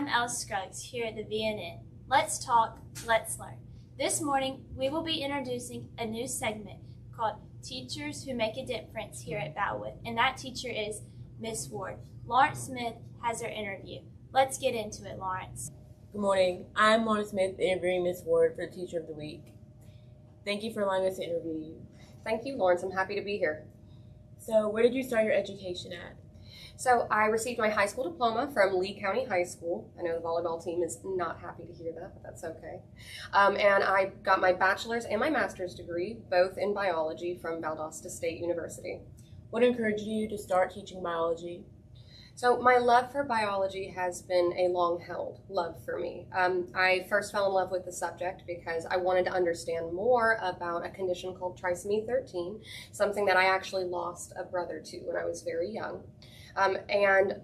I'm Elle Scruggs here at the VNN. Let's talk, let's learn. This morning, we will be introducing a new segment called Teachers Who Make a Difference here at Valwood, and that teacher is Miss Ward. Lawrence Smith has her interview. Let's get into it, Lawrence. Good morning. I'm Lawrence Smith, interviewing Miss Ward for Teacher of the Week. Thank you for allowing us to interview you. Thank you, Lawrence. I'm happy to be here. So, where did you start your education at? So I received my high school diploma from Lee County High School. I know the volleyball team is not happy to hear that, but that's okay. And I got my bachelor's and my master's degree, both in biology, from Valdosta State University. What encouraged you to start teaching biology? So my love for biology has been a long-held love for me. I first fell in love with the subject because I wanted to understand more about a condition called trisomy 13, something that I actually lost a brother to when I was very young. And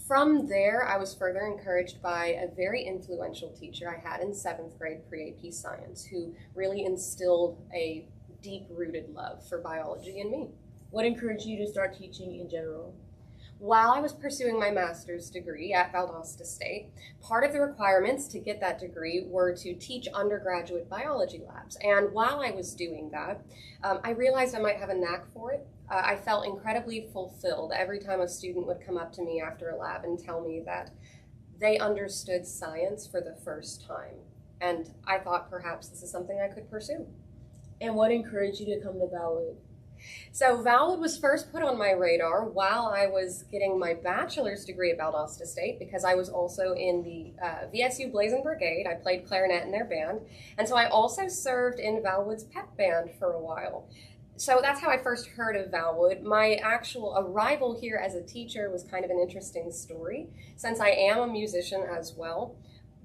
from there, I was further encouraged by a very influential teacher I had in 7th grade pre-AP science who really instilled a deep-rooted love for biology in me. What encouraged you to start teaching in general? While I was pursuing my master's degree at Valdosta State, part of the requirements to get that degree were to teach undergraduate biology labs. And while I was doing that, I realized I might have a knack for it. I felt incredibly fulfilled every time a student would come up to me after a lab and tell me that they understood science for the first time. And I thought perhaps this is something I could pursue. And what encouraged you to come to Valwood? So Valwood was first put on my radar while I was getting my bachelor's degree at Valdosta State because I was also in the VSU Blazing Brigade. I played clarinet in their band. And so I also served in Valwood's pep band for a while. So that's how I first heard of Valwood. My actual arrival here as a teacher was kind of an interesting story since I am a musician as well.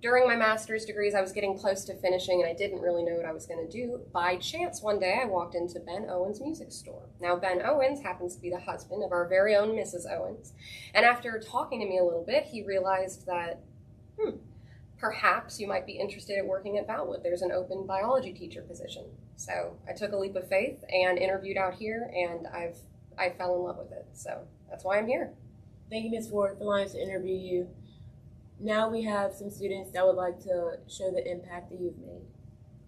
During my master's degrees, I was getting close to finishing and I didn't really know what I was going to do. By chance, one day I walked into Ben Owens' music store. Now, Ben Owens happens to be the husband of our very own Mrs. Owens. And after talking to me a little bit, he realized that, perhaps you might be interested in working at Valwood. There's an open biology teacher position. So I took a leap of faith and interviewed out here, and I fell in love with it. So that's why I'm here. Thank you, Ms. Ward, for allowing us to interview you. Now we have some students that would like to show the impact that you've made.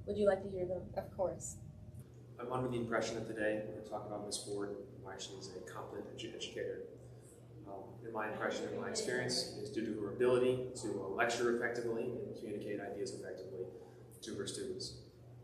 Would you like to hear them? Of course. I'm under the impression that today we're going to talk about Ms. Ward, who actually is a competent educator. In my impression and my experience, is due to her ability to lecture effectively and communicate ideas effectively to her students.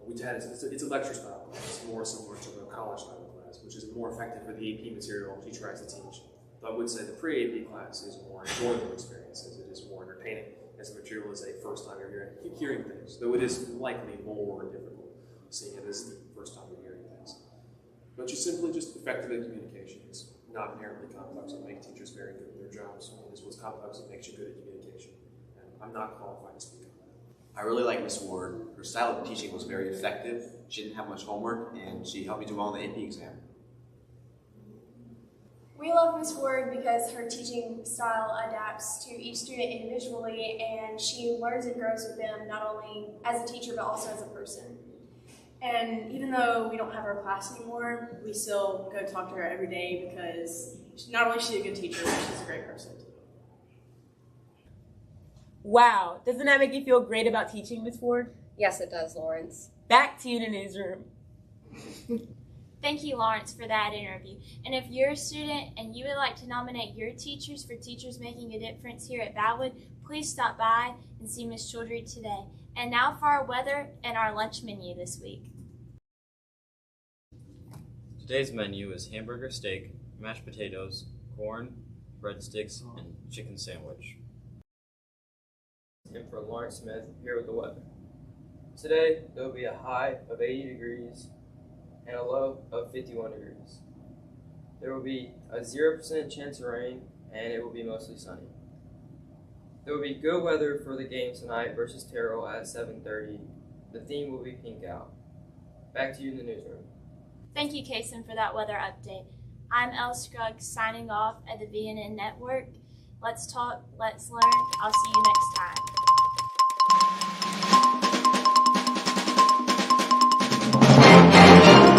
It's a lecture style class. It's more similar to a college style class, which is more effective for the AP material she tries to teach. But I would say the pre-AP class is a more enjoyable experience as it is more entertaining, as the material is a first time you're hearing things, though it is likely more difficult seeing it as the first time you're hearing things. But she's simply just effective at communication. It's not inherently complex. It makes teachers very good at their jobs. It is what's complex that makes you good at communication. And I'm not qualified to speak on that. I really like Miss Ward. Her style of teaching was very effective. She didn't have much homework, and she helped me do well on the AP exam. We love Ms. Ward because her teaching style adapts to each student individually, and she learns and grows with them not only as a teacher but also as a person. And even though we don't have our class anymore, we still go talk to her every day because not only is she a good teacher, but she's a great person. Wow, doesn't that make you feel great about teaching, Ms. Ward? Yes, it does, Lawrence. Back to you in the newsroom. Thank you, Lawrence, for that interview. And if you're a student and you would like to nominate your teachers for Teachers Making a Difference here at Valwood, please stop by and see Ms. Childry today. And now for our weather and our lunch menu this week. Today's menu is hamburger steak, mashed potatoes, corn, breadsticks, and chicken sandwich. And for Lawrence Smith, here with the weather. Today, there will be a high of 80 degrees and a low of 51 degrees. There will be a 0% chance of rain, and it will be mostly sunny. There will be good weather for the game tonight versus Terrell at 7:30. The theme will be pink out. Back to you in the newsroom. Thank you, Kason, for that weather update. I'm Elle Scruggs signing off at the VNN Network. Let's talk, let's learn. I'll see you next time.